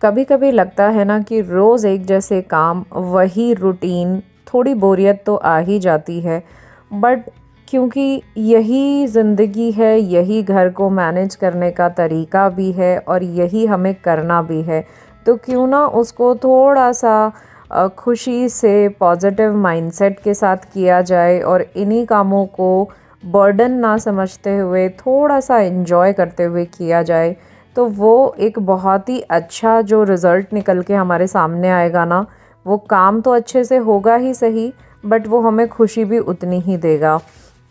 कभी कभी लगता है ना कि रोज़ एक जैसे काम, वही रूटीन, थोड़ी बोरियत तो आ ही जाती है। बट क्योंकि यही ज़िंदगी है, यही घर को मैनेज करने का तरीका भी है और यही हमें करना भी है, तो क्यों ना उसको थोड़ा सा खुशी से पॉजिटिव माइंडसेट के साथ किया जाए और इन्हीं कामों को बर्डन ना समझते हुए थोड़ा सा एंजॉय करते हुए किया जाए। तो वो एक बहुत ही अच्छा जो रिज़ल्ट निकल के हमारे सामने आएगा ना, वो काम तो अच्छे से होगा ही सही, बट वो हमें खुशी भी उतनी ही देगा।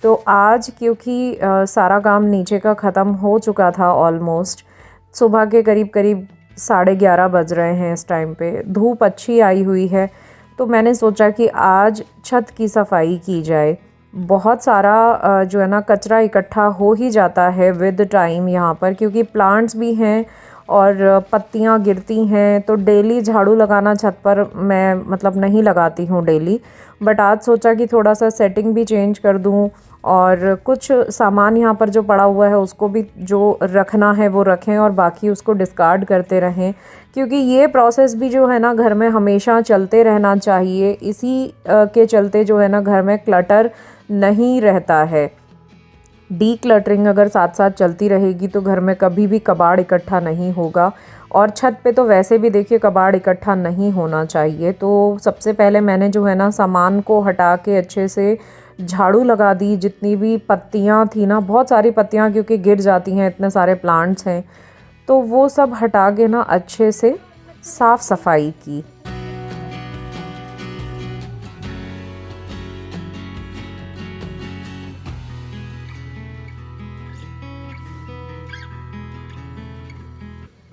तो आज क्योंकि सारा काम नीचे का ख़त्म हो चुका था ऑलमोस्ट, सुबह के करीब करीब 11:30 बज रहे हैं इस टाइम पे, धूप अच्छी आई हुई है, तो मैंने सोचा कि आज छत की सफाई की जाए। बहुत सारा जो है ना कचरा इकट्ठा हो ही जाता है विद टाइम यहाँ पर, क्योंकि प्लांट्स भी हैं और पत्तियाँ गिरती हैं, तो डेली झाड़ू लगाना छत पर मैं मतलब नहीं लगाती हूँ डेली। बट आज सोचा कि थोड़ा सा सेटिंग भी चेंज कर दूँ और कुछ सामान यहाँ पर जो पड़ा हुआ है उसको भी जो रखना है वो रखें और बाकी उसको डिस्कार्ड करते रहें, क्योंकि ये प्रोसेस भी जो है ना घर में हमेशा चलते रहना चाहिए। इसी के चलते जो है ना घर में क्लटर नहीं रहता है। डी क्लटरिंग अगर साथ साथ चलती रहेगी तो घर में कभी भी कबाड़ इकट्ठा नहीं होगा, और छत पे तो वैसे भी देखिए कबाड़ इकट्ठा नहीं होना चाहिए। तो सबसे पहले मैंने जो है ना सामान को हटा के अच्छे से झाड़ू लगा दी। जितनी भी पत्तियां थी ना, बहुत सारी पत्तियां क्योंकि गिर जाती हैं, इतने सारे प्लांट्स हैं, तो वो सब हटा के ना अच्छे से साफ़ सफाई की।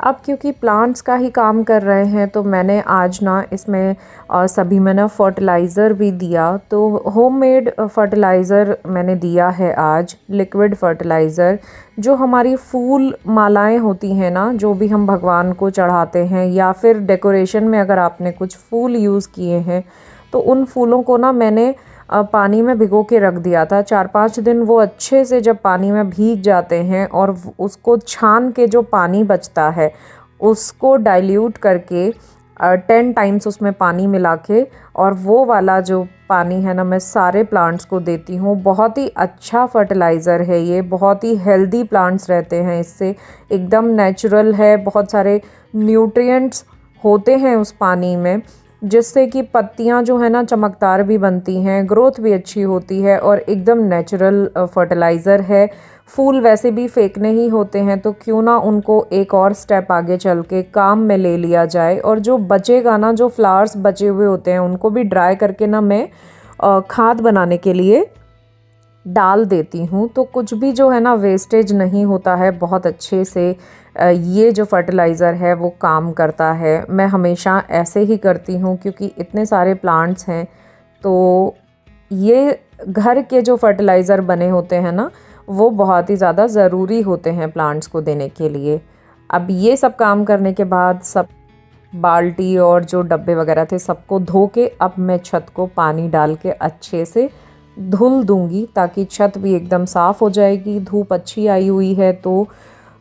अब क्योंकि प्लांट्स का ही काम कर रहे हैं, तो मैंने आज ना इसमें सभी में ना फर्टिलाइज़र भी दिया। तो होममेड फर्टिलाइज़र मैंने दिया है आज, लिक्विड फर्टिलाइज़र। जो हमारी फूल मालाएं होती हैं ना, जो भी हम भगवान को चढ़ाते हैं, या फिर डेकोरेशन में अगर आपने कुछ फूल यूज़ किए हैं, तो उन फूलों को ना मैंने पानी में भिगो के रख दिया था 4-5 दिन। वो अच्छे से जब पानी में भीग जाते हैं और उसको छान के जो पानी बचता है उसको डाइल्यूट करके 10 टाइम्स उसमें पानी मिला के, और वो वाला जो पानी है ना मैं सारे प्लांट्स को देती हूँ। बहुत ही अच्छा फर्टिलाइज़र है ये, बहुत ही हेल्दी प्लांट्स रहते हैं इससे, एकदम नेचुरल है। बहुत सारे न्यूट्रिएंट्स होते हैं उस पानी में, जिससे कि पत्तियां जो है ना चमकदार भी बनती हैं, ग्रोथ भी अच्छी होती है, और एकदम नेचुरल फर्टिलाइज़र है। फूल वैसे भी फेंकने ही होते हैं, तो क्यों ना उनको एक और स्टेप आगे चल के काम में ले लिया जाए। और जो बचेगा ना, जो फ्लावर्स बचे हुए होते हैं, उनको भी ड्राई करके ना मैं खाद बनाने के लिए डाल देती हूँ। तो कुछ भी जो है ना वेस्टेज नहीं होता है, बहुत अच्छे से ये जो फर्टिलाइज़र है वो काम करता है। मैं हमेशा ऐसे ही करती हूँ, क्योंकि इतने सारे प्लांट्स हैं, तो ये घर के जो फर्टिलाइज़र बने होते हैं ना, वो बहुत ही ज़्यादा ज़रूरी होते हैं प्लांट्स को देने के लिए। अब ये सब काम करने के बाद सब बाल्टी और जो डब्बे वगैरह थे सबको धो के अब मैं छत को पानी डाल के अच्छे से धुल दूंगी, ताकि छत भी एकदम साफ़ हो जाएगी। धूप अच्छी आई हुई है तो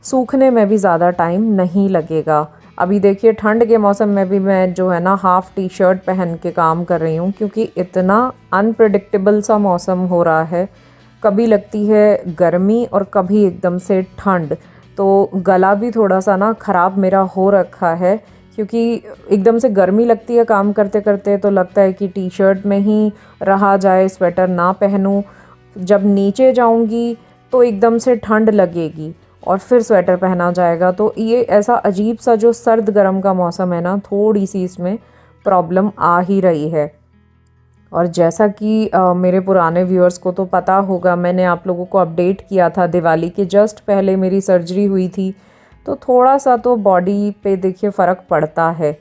सूखने में भी ज़्यादा टाइम नहीं लगेगा। अभी देखिए ठंड के मौसम में भी मैं जो है ना हाफ़ टी शर्ट पहन के काम कर रही हूँ, क्योंकि इतना अनप्रेडिक्टेबल सा मौसम हो रहा है। कभी लगती है गर्मी और कभी एकदम से ठंड, तो गला भी थोड़ा सा ना ख़राब मेरा हो रखा है, क्योंकि एकदम से गर्मी लगती है काम करते करते, तो लगता है कि टी शर्ट में ही रहा जाए, स्वेटर ना पहनूं। जब नीचे जाऊंगी तो एकदम से ठंड लगेगी और फिर स्वेटर पहना जाएगा। तो ये ऐसा अजीब सा जो सर्द गर्म का मौसम है ना, थोड़ी सी इसमें प्रॉब्लम आ ही रही है। और जैसा कि मेरे पुराने व्यूअर्स को तो पता होगा, मैंने आप लोगों को अपडेट किया था दिवाली के जस्ट पहले मेरी सर्जरी हुई थी, तो थोड़ा सा तो बॉडी पे देखिए फ़र्क पड़ता है।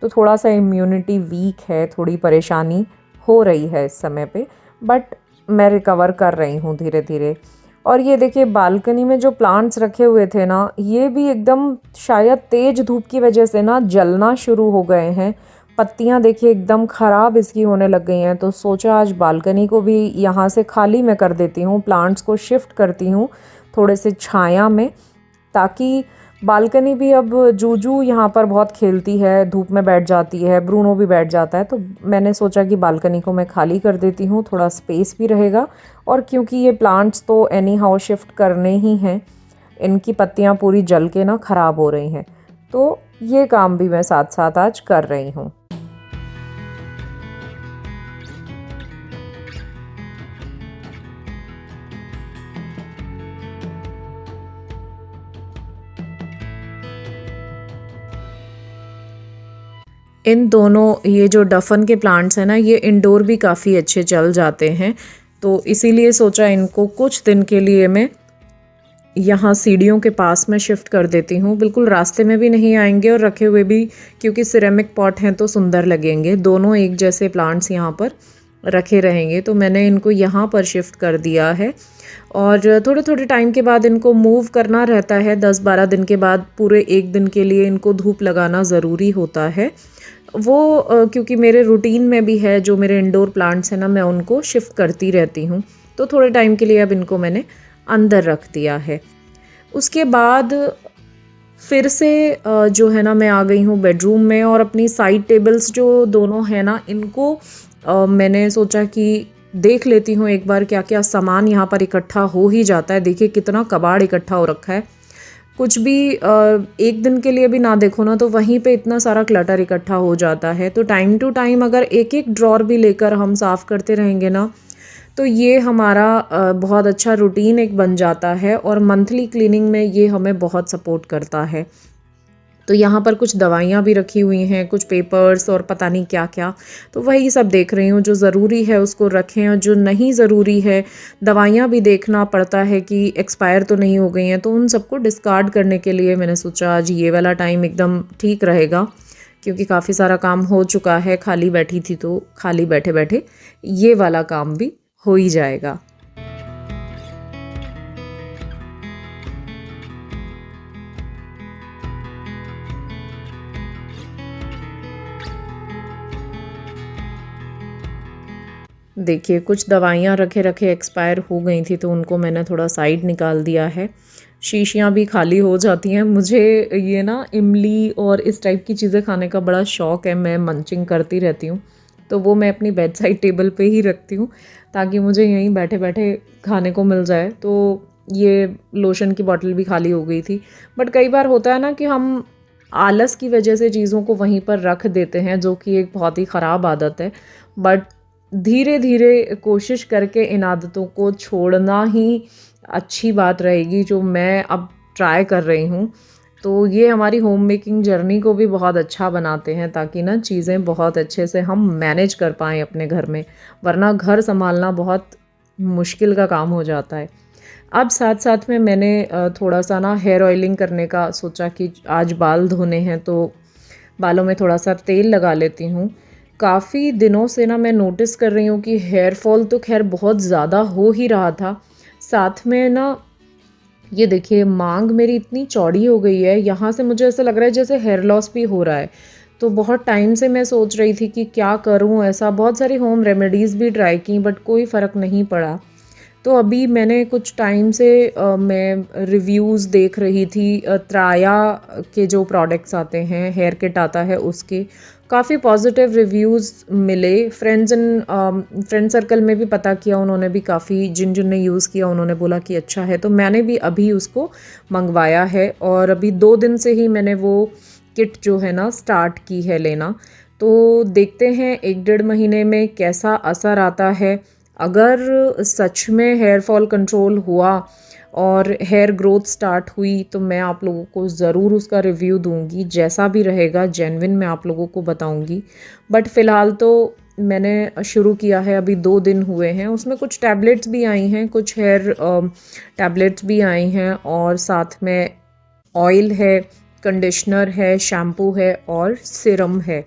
तो थोड़ा सा इम्यूनिटी वीक है, थोड़ी परेशानी हो रही है इस समय पे, बट मैं रिकवर कर रही हूँ धीरे धीरे। और ये देखिए बालकनी में जो प्लांट्स रखे हुए थे ना, ये भी एकदम शायद तेज़ धूप की वजह से ना जलना शुरू हो गए हैं। पत्तियां देखिए एकदम ख़राब इसकी होने लग गई हैं, तो सोचा आज बालकनी को भी यहाँ से खाली मैं कर देती हूँ, प्लांट्स को शिफ्ट करती हूँ थोड़े से छाया में, ताकि बालकनी भी अब जूजू यहाँ पर बहुत खेलती है, धूप में बैठ जाती है, ब्रूनो भी बैठ जाता है, तो मैंने सोचा कि बालकनी को मैं खाली कर देती हूँ, थोड़ा स्पेस भी रहेगा। और क्योंकि ये प्लांट्स तो एनी हाउ शिफ्ट करने ही हैं, इनकी पत्तियाँ पूरी जल के ना ख़राब हो रही हैं, तो ये काम भी मैं साथ साथ आज कर रही हूँ। इन दोनों ये जो डफन के प्लांट्स हैं ना, ये इंडोर भी काफ़ी अच्छे चल जाते हैं, तो इसीलिए सोचा इनको कुछ दिन के लिए मैं यहाँ सीढ़ियों के पास में शिफ्ट कर देती हूँ। बिल्कुल रास्ते में भी नहीं आएंगे और रखे हुए भी, क्योंकि सिरेमिक पॉट हैं तो सुंदर लगेंगे। दोनों एक जैसे प्लांट्स यहाँ पर रखे रहेंगे, तो मैंने इनको यहाँ पर शिफ्ट कर दिया है। और थोड़े थोड़े टाइम के बाद इनको मूव करना रहता है, 10-12 दिन के बाद पूरे एक दिन के लिए इनको धूप लगाना ज़रूरी होता है। वो क्योंकि मेरे रूटीन में भी है, जो मेरे इंडोर प्लांट्स हैं ना, मैं उनको शिफ्ट करती रहती हूँ, तो थोड़े टाइम के लिए अब इनको मैंने अंदर रख दिया है। उसके बाद फिर से जो है ना, मैं आ गई हूँ बेडरूम में, और अपनी साइड टेबल्स जो दोनों हैं ना, इनको मैंने सोचा कि देख लेती हूँ एक बार क्या क्या सामान यहाँ पर इकट्ठा हो ही जाता है। देखिए कितना कबाड़ इकट्ठा हो रखा है, कुछ भी एक दिन के लिए भी ना देखो ना, तो वहीं पे इतना सारा क्लटर इकट्ठा हो जाता है। तो टाइम टू टाइम अगर एक एक ड्रॉर भी लेकर हम साफ़ करते रहेंगे ना, तो ये हमारा बहुत अच्छा रूटीन एक बन जाता है, और मंथली क्लीनिंग में ये हमें बहुत सपोर्ट करता है। तो यहाँ पर कुछ दवाइयाँ भी रखी हुई हैं, कुछ पेपर्स और पता नहीं क्या क्या, तो वही सब देख रही हूँ। जो ज़रूरी है उसको रखें, और जो नहीं ज़रूरी है, दवाइयाँ भी देखना पड़ता है कि एक्सपायर तो नहीं हो गई हैं, तो उन सबको डिस्कार्ड करने के लिए मैंने सोचा आज ये वाला टाइम एकदम ठीक रहेगा, क्योंकि काफ़ी सारा काम हो चुका है, खाली बैठी थी, तो खाली बैठे बैठे ये वाला काम भी हो ही जाएगा। देखिए कुछ दवाइयाँ रखे रखे एक्सपायर हो गई थी, तो उनको मैंने थोड़ा साइड निकाल दिया है। शीशियाँ भी खाली हो जाती हैं। मुझे ये ना इमली और इस टाइप की चीज़ें खाने का बड़ा शौक़ है, मैं मंचिंग करती रहती हूँ, तो वो मैं अपनी बेड साइड टेबल पे ही रखती हूँ, ताकि मुझे यहीं बैठे बैठे खाने को मिल जाए। तो ये लोशन की बॉटल भी खाली हो गई थी। बट कई बार होता है ना कि हम आलस की वजह से चीज़ों को वहीं पर रख देते हैं, जो कि एक बहुत ही ख़राब आदत है। बट धीरे धीरे कोशिश करके इन आदतों को छोड़ना ही अच्छी बात रहेगी, जो मैं अब ट्राई कर रही हूँ। तो ये हमारी होम मेकिंग जर्नी को भी बहुत अच्छा बनाते हैं, ताकि ना चीज़ें बहुत अच्छे से हम मैनेज कर पाएँ अपने घर में, वरना घर संभालना बहुत मुश्किल का काम हो जाता है। अब साथ साथ में मैंने थोड़ा सा ना हेयर ऑयलिंग करने का सोचा कि आज बाल धोने हैं, तो बालों में थोड़ा सा तेल लगा लेती हूँ। काफ़ी दिनों से ना मैं नोटिस कर रही हूँ कि हेयर फॉल तो खैर बहुत ज़्यादा हो ही रहा था, साथ में ना ये देखिए मांग मेरी इतनी चौड़ी हो गई है, यहाँ से मुझे ऐसा लग रहा है जैसे हेयर लॉस भी हो रहा है। तो बहुत टाइम से मैं सोच रही थी कि क्या करूँ ऐसा, बहुत सारी होम रेमेडीज़ भी ट्राई की, बट कोई फ़र्क नहीं पड़ा। तो अभी मैंने कुछ टाइम से मैं रिव्यूज़ देख रही थी, त्राया के जो प्रोडक्ट्स आते हैं, हेयर किट आता है उसके, काफ़ी पॉजिटिव रिव्यूज़ मिले। फ्रेंड सर्कल में भी पता किया, उन्होंने भी काफ़ी जिन जिन ने यूज़ किया उन्होंने बोला कि अच्छा है। तो मैंने भी अभी उसको मंगवाया है, और अभी 2 दिन से ही मैंने वो किट जो है ना स्टार्ट की है लेना। तो देखते हैं 1-1.5 महीने में कैसा असर आता है। अगर सच में हेयर फॉल कंट्रोल हुआ और हेयर ग्रोथ स्टार्ट हुई, तो मैं आप लोगों को ज़रूर उसका रिव्यू दूंगी, जैसा भी रहेगा जेन्युइन मैं आप लोगों को बताऊंगी। बट फ़िलहाल तो मैंने शुरू किया है, अभी 2 दिन हुए हैं। उसमें कुछ टैबलेट्स भी आई हैं, कुछ हेयर टैबलेट्स भी आई हैं, और साथ में ऑयल है, कंडीशनर है, शैम्पू है और सिरम है।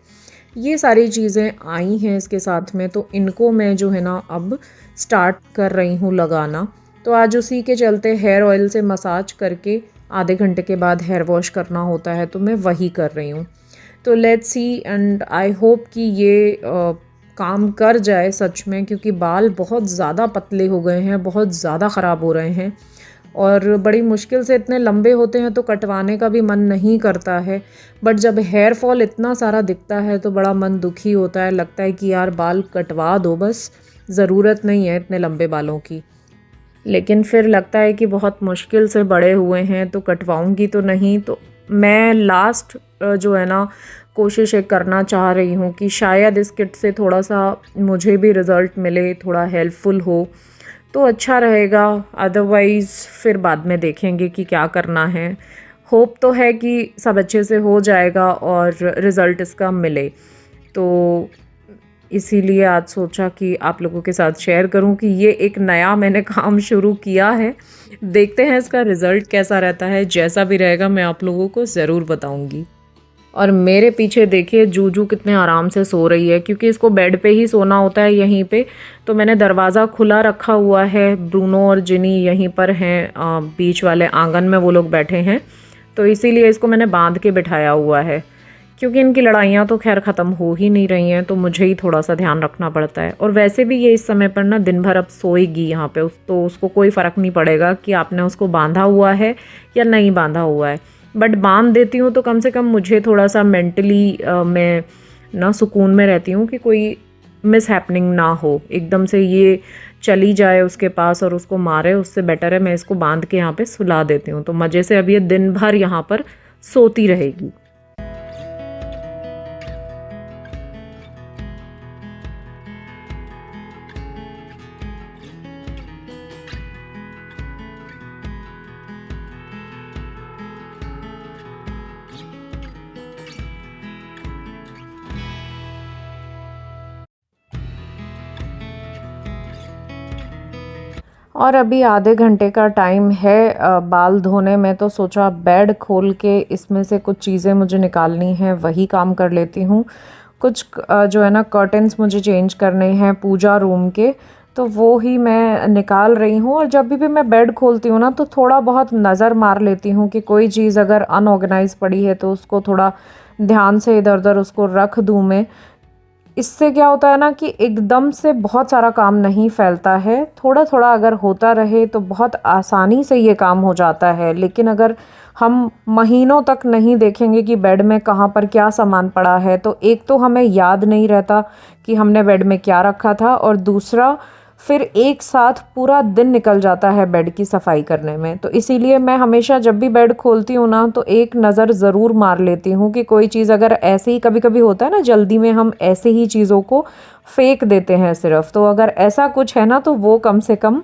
ये सारी चीज़ें आई हैं इसके साथ में, तो इनको मैं जो है ना अब स्टार्ट कर रही हूँ लगाना। तो आज उसी के चलते हेयर ऑयल से मसाज करके आधे घंटे के बाद हेयर वॉश करना होता है, तो मैं वही कर रही हूँ। तो let's see, and I hope कि ये काम कर जाए सच में, क्योंकि बाल बहुत ज़्यादा पतले हो गए हैं, बहुत ज़्यादा ख़राब हो रहे हैं। और बड़ी मुश्किल से इतने लंबे होते हैं तो कटवाने का भी मन नहीं करता है। बट जब हेयर फॉल इतना सारा दिखता है तो बड़ा मन दुखी होता है, लगता है कि यार बाल कटवा दो बस, ज़रूरत नहीं है इतने लंबे बालों की। लेकिन फिर लगता है कि बहुत मुश्किल से बड़े हुए हैं तो कटवाऊँगी तो नहीं। तो मैं लास्ट जो है ना कोशिश एक करना चाह रही हूँ कि शायद इस किट से थोड़ा सा मुझे भी रिज़ल्ट मिले, थोड़ा हेल्पफुल हो तो अच्छा रहेगा। अदरवाइज़ फिर बाद में देखेंगे कि क्या करना है। होप तो है कि सब अच्छे से हो जाएगा और रिज़ल्ट इसका मिले। तो इसीलिए आज सोचा कि आप लोगों के साथ शेयर करूं कि ये एक नया मैंने काम शुरू किया है। देखते हैं इसका रिज़ल्ट कैसा रहता है। जैसा भी रहेगा मैं आप लोगों को ज़रूर बताऊंगी। और मेरे पीछे देखिए जूजू कितने आराम से सो रही है, क्योंकि इसको बेड पे ही सोना होता है यहीं पे। तो मैंने दरवाज़ा खुला रखा हुआ है। ब्रूनो और जिनी यहीं पर हैं, बीच वाले आंगन में वो लोग बैठे हैं। तो इसीलिए इसको मैंने बांध के बिठाया हुआ है, क्योंकि इनकी लड़ाइयाँ तो खैर ख़त्म हो ही नहीं रही हैं, तो मुझे ही थोड़ा सा ध्यान रखना पड़ता है। और वैसे भी ये इस समय पर ना दिन भर अब सोएगी यहाँ पे, तो उसको कोई फ़र्क नहीं पड़ेगा कि आपने उसको बांधा हुआ है या नहीं बांधा हुआ है। बट बांध देती हूँ तो कम से कम मुझे थोड़ा सा मेंटली मैं ना सुकून में रहती हूँ कि कोई मिस हैपनिंग ना हो, एकदम से ये चली जाए उसके पास और उसको मारे। उससे बेटर है मैं इसको बांध के यहाँ पे सुला देती हूँ, तो मज़े से अब ये दिन भर यहाँ पर सोती रहेगी। और अभी आधे घंटे का टाइम है बाल धोने में, तो सोचा बेड खोल के इसमें से कुछ चीज़ें मुझे निकालनी है, वही काम कर लेती हूँ। कुछ जो है ना कर्टन्स मुझे चेंज करने हैं पूजा रूम के, तो वो ही मैं निकाल रही हूँ। और जब भी मैं बेड खोलती हूँ ना तो थोड़ा बहुत नज़र मार लेती हूँ कि कोई चीज़ अगर अनऑर्गेनाइज पड़ी है तो उसको थोड़ा ध्यान से इधर उधर उसको रख दूँ मैं। इससे क्या होता है ना कि एकदम से बहुत सारा काम नहीं फैलता है, थोड़ा थोड़ा अगर होता रहे तो बहुत आसानी से ये काम हो जाता है। लेकिन अगर हम महीनों तक नहीं देखेंगे कि बेड में कहाँ पर क्या सामान पड़ा है, तो एक तो हमें याद नहीं रहता कि हमने बेड में क्या रखा था, और दूसरा फिर एक साथ पूरा दिन निकल जाता है बेड की सफाई करने में। तो इसीलिए मैं हमेशा जब भी बेड खोलती हूँ ना तो एक नज़र ज़रूर मार लेती हूँ कि कोई चीज़ अगर ऐसे ही, कभी कभी होता है ना जल्दी में हम ऐसे ही चीज़ों को फेंक देते हैं सिर्फ, तो अगर ऐसा कुछ है ना तो वो कम से कम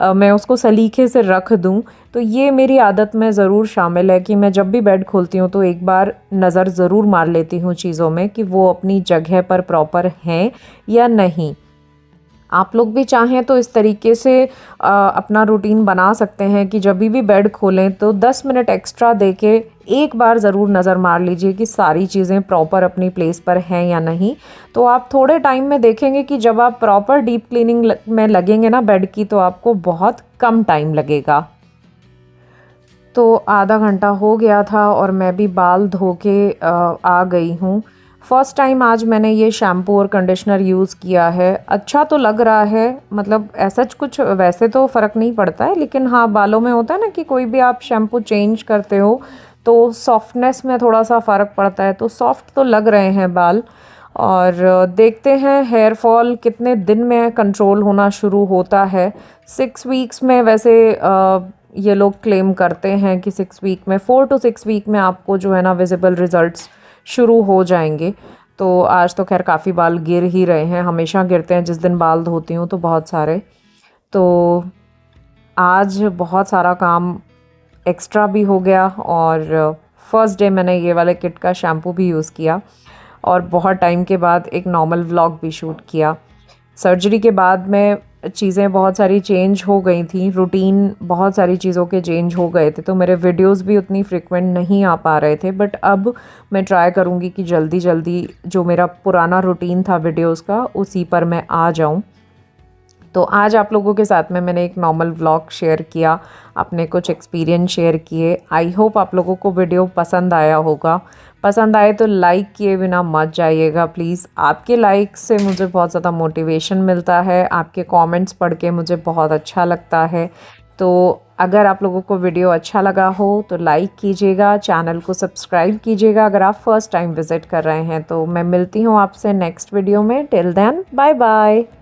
मैं उसको सलीके से रख दूं। तो ये मेरी आदत में ज़रूर शामिल है कि मैं जब भी बेड खोलती हूँ तो एक बार नज़र ज़रूर मार लेती हूँ चीज़ों में कि वो अपनी जगह पर प्रॉपर हैं या नहीं। आप लोग भी चाहें तो इस तरीके से अपना रूटीन बना सकते हैं कि जब भी बेड खोलें तो 10 मिनट एक्स्ट्रा देके एक बार ज़रूर नज़र मार लीजिए कि सारी चीज़ें प्रॉपर अपनी प्लेस पर हैं या नहीं। तो आप थोड़े टाइम में देखेंगे कि जब आप प्रॉपर डीप क्लीनिंग में लगेंगे ना बेड की, तो आपको बहुत कम टाइम लगेगा। तो आधा घंटा हो गया था और मैं भी बाल धो के आ गई हूँ। फ़र्स्ट टाइम आज मैंने ये शैम्पू और कंडीशनर यूज़ किया है। अच्छा तो लग रहा है, मतलब ऐसा कुछ वैसे तो फ़र्क नहीं पड़ता है, लेकिन हाँ बालों में होता है ना कि कोई भी आप शैम्पू चेंज करते हो तो सॉफ्टनेस में थोड़ा सा फ़र्क पड़ता है। तो सॉफ्ट तो लग रहे हैं बाल। और देखते हैं हेयर फॉल कितने दिन में कंट्रोल होना शुरू होता है। 6 वीक्स में वैसे ये लोग क्लेम करते हैं कि 6 वीक में, 4 to 6 वीक में आपको जो है ना विजिबल रिज़ल्ट्स शुरू हो जाएंगे। तो आज तो खैर काफ़ी बाल गिर ही रहे हैं, हमेशा गिरते हैं जिस दिन बाल धोती हूँ तो बहुत सारे। तो आज बहुत सारा काम एक्स्ट्रा भी हो गया, और फर्स्ट डे मैंने ये वाले किट का शैम्पू भी यूज़ किया, और बहुत टाइम के बाद एक नॉर्मल व्लॉग भी शूट किया। सर्जरी के बाद में चीज़ें बहुत सारी चेंज हो गई थी, रूटीन बहुत सारी चीज़ों के चेंज हो गए थे, तो मेरे वीडियोस भी उतनी फ्रिक्वेंट नहीं आ पा रहे थे। बट अब मैं ट्राई करूँगी कि जल्दी जल्दी जो मेरा पुराना रूटीन था वीडियोस का उसी पर मैं आ जाऊँ। तो आज आप लोगों के साथ में मैंने एक नॉर्मल व्लॉग शेयर किया, अपने कुछ एक्सपीरियंस शेयर किए। आई होप आप लोगों को वीडियो पसंद आया होगा। पसंद आए तो लाइक किए बिना मत जाइएगा प्लीज़। आपके लाइक से मुझे बहुत ज़्यादा मोटिवेशन मिलता है, आपके कमेंट्स पढ़ के मुझे बहुत अच्छा लगता है। तो अगर आप लोगों को वीडियो अच्छा लगा हो तो लाइक कीजिएगा, चैनल को सब्सक्राइब कीजिएगा अगर आप फर्स्ट टाइम विज़िट कर रहे हैं। तो मैं मिलती हूँ आपसे नेक्स्ट वीडियो में। Till then bye bye.